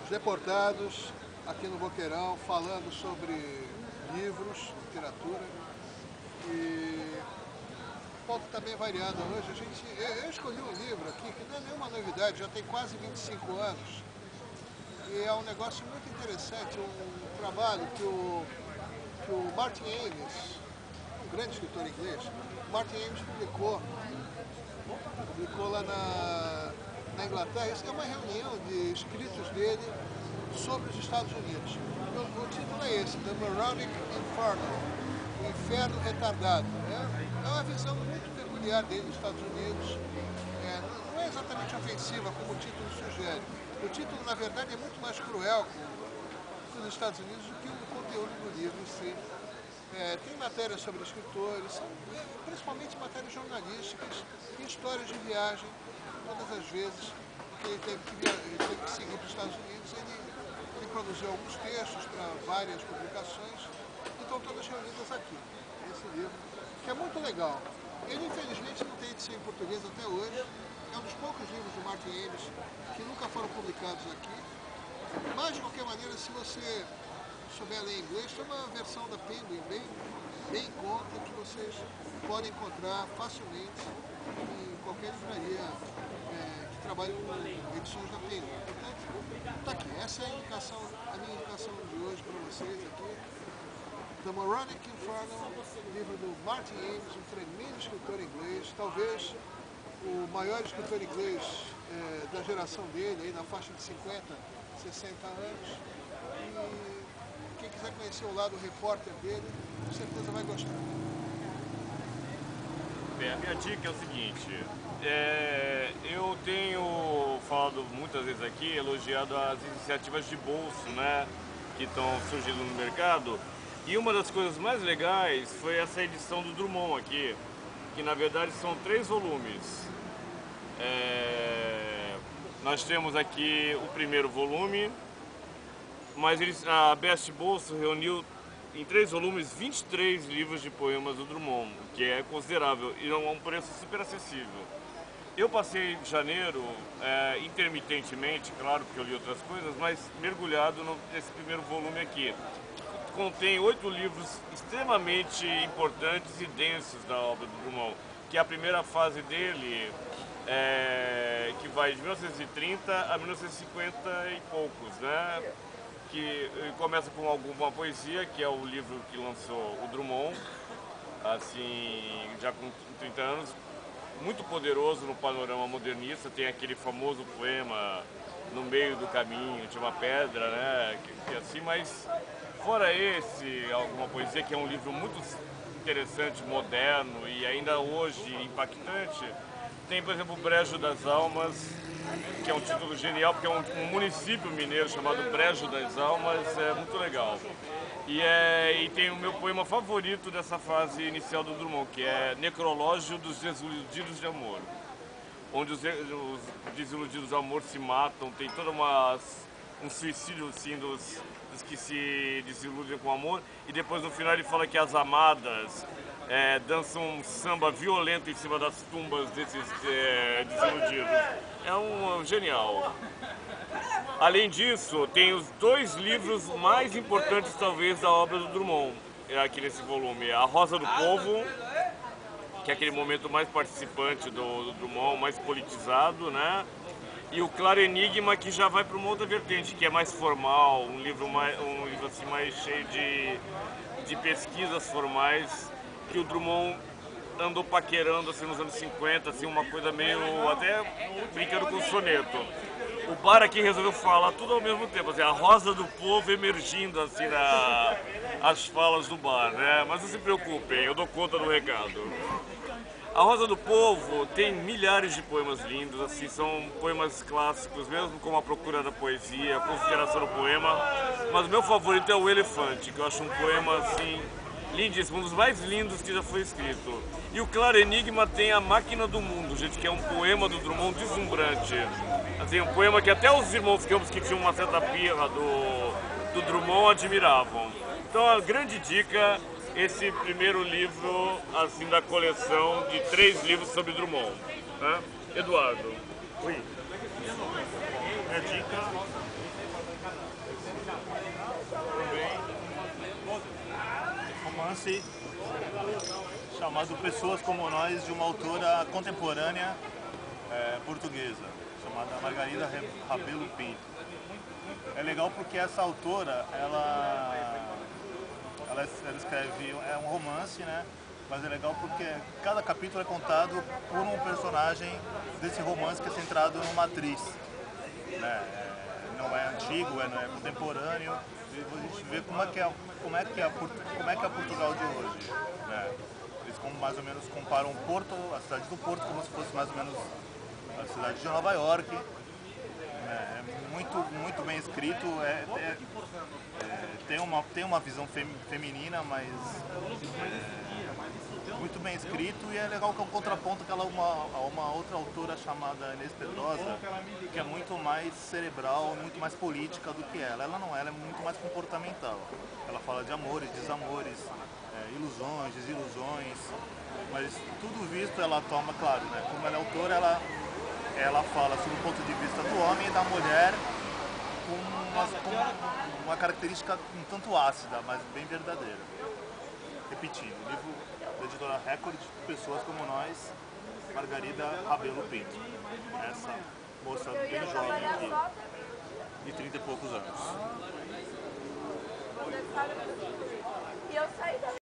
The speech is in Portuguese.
os deportados aqui no Boqueirão, falando sobre livros, literatura. E o ponto está bem variado hoje. Eu escolhi um livro aqui que não é nenhuma novidade, já tem quase 25 anos. E é um negócio muito interessante, um trabalho que o Martin Amis, um grande escritor inglês, Martin Amis publicou lá na Inglaterra. Isso é uma reunião de escritos dele sobre os Estados Unidos. O título é esse, The Moronic Inferno, o Inferno Retardado. É uma visão muito peculiar dele dos Estados Unidos. Não é exatamente ofensiva como o título sugere. O título, na verdade, é muito mais cruel com os Estados Unidos do que o conteúdo do livro em si. Tem matérias sobre escritores, principalmente matérias jornalísticas e histórias de viagem. Todas as vezes que ele teve que seguir para os Estados Unidos, ele produziu alguns textos para várias publicações e estão todas reunidas aqui, nesse livro, que é muito legal. Ele, infelizmente, não tem edição em português até hoje. É um dos poucos livros do Martin Amis que nunca foram publicados aqui. Mas, de qualquer maneira, se você souber ler inglês, tem uma versão da Penguin bem em conta que vocês podem encontrar facilmente em qualquer livraria que trabalhe com edições da Penguin. Portanto, está aqui. Essa é a minha indicação de hoje para vocês aqui. The Moronic Inferno, livro do Martin Amis, um tremendo escritor inglês, talvez o maior escritor inglês da geração dele, aí na faixa de 50, 60 anos. E quem quiser conhecer o lado repórter dele, com certeza vai gostar. Bem, a minha dica é o seguinte, eu tenho falado muitas vezes aqui, elogiado as iniciativas de bolso, né, que estão surgindo no mercado. E uma das coisas mais legais foi essa edição do Drummond aqui, que na verdade são 3 volumes. Nós temos aqui o primeiro volume, mas a Best Bolso reuniu em 3 volumes 23 livros de poemas do Drummond, o que é considerável e é um preço super acessível. Eu passei janeiro, intermitentemente, claro, porque eu li outras coisas, mas mergulhado nesse primeiro volume aqui. Contém 8 livros extremamente importantes e densos da obra do Drummond, que é a primeira fase dele, que vai de 1930 a 1950 e poucos, né? Que começa com alguma poesia, que é o livro que lançou o Drummond, assim, já com 30 anos, muito poderoso no panorama modernista. Tem aquele famoso poema No Meio do Caminho, de uma pedra, né? Que assim, mas fora esse, alguma poesia, que é um livro muito interessante, moderno e ainda hoje impactante, tem, por exemplo, o Brejo das Almas, que é um título genial, porque é um município mineiro chamado Brejo das Almas, é muito legal. E tem o meu poema favorito dessa fase inicial do Drummond, que é Necrológio dos Desiludidos de Amor, onde os desiludidos de amor se matam, tem toda um suicídio assim, dos que se desiludem com o amor, e depois no final ele fala que as amadas dançam um samba violento em cima das tumbas desses desiludidos. É genial. Além disso, tem os 2 livros mais importantes talvez da obra do Drummond, aqui nesse volume. A Rosa do Povo, que é aquele momento mais participante do Drummond, mais politizado, né? E o Claro Enigma, que já vai para uma outra vertente, que é mais formal, um livro assim, mais cheio de pesquisas formais, que o Drummond andou paquerando assim, nos anos 50, assim, uma coisa meio até brincando com o soneto. O bar aqui resolveu falar tudo ao mesmo tempo, assim, a Rosa do Povo emergindo assim as falas do bar, né? Mas não se preocupem, eu dou conta do recado. A Rosa do Povo tem milhares de poemas lindos, assim, são poemas clássicos, mesmo como A Procura da Poesia, A Consideração do Poema, mas o meu favorito é O Elefante, que eu acho um poema, assim, lindíssimo, um dos mais lindos que já foi escrito. E o Claro Enigma tem A Máquina do Mundo, gente, que é um poema do Drummond deslumbrante. Assim, um poema que até os irmãos Campos, que tinham uma certa pirra do Drummond, admiravam. Então, a grande dica, esse primeiro livro, assim, da coleção de 3 livros sobre Drummond. Né? Eduardo. Oi. Minha dica romance chamado Pessoas Como Nós, de uma autora contemporânea portuguesa, chamada Margarida Rabelo Pinto. É legal porque essa autora, ela escreve, é um romance, né? Mas é legal porque cada capítulo é contado por um personagem desse romance que é centrado numa atriz, né? Não é antigo, não é contemporâneo, e a gente vê como é que é Portugal de hoje, né? Eles mais ou menos comparam a cidade do Porto como se fosse mais ou menos a cidade de Nova York. É muito bem escrito, tem uma visão feminina, mas muito bem escrito, e é legal que é um contraponto a uma outra autora chamada Inês Pedrosa, que é muito mais cerebral, muito mais política do que ela. Ela não é, ela é muito mais comportamental. Ela fala de amores, desamores, ilusões, desilusões, mas tudo visto ela toma, claro, né? Como ela é autora, ela fala sobre o ponto de vista do homem e da mulher com uma característica um tanto ácida, mas bem verdadeira. Repetindo, o livro da editora Record, Pessoas Como Nós, Margarida Rabelo Pinto. Essa moça bem jovem aqui, de 30 e poucos anos.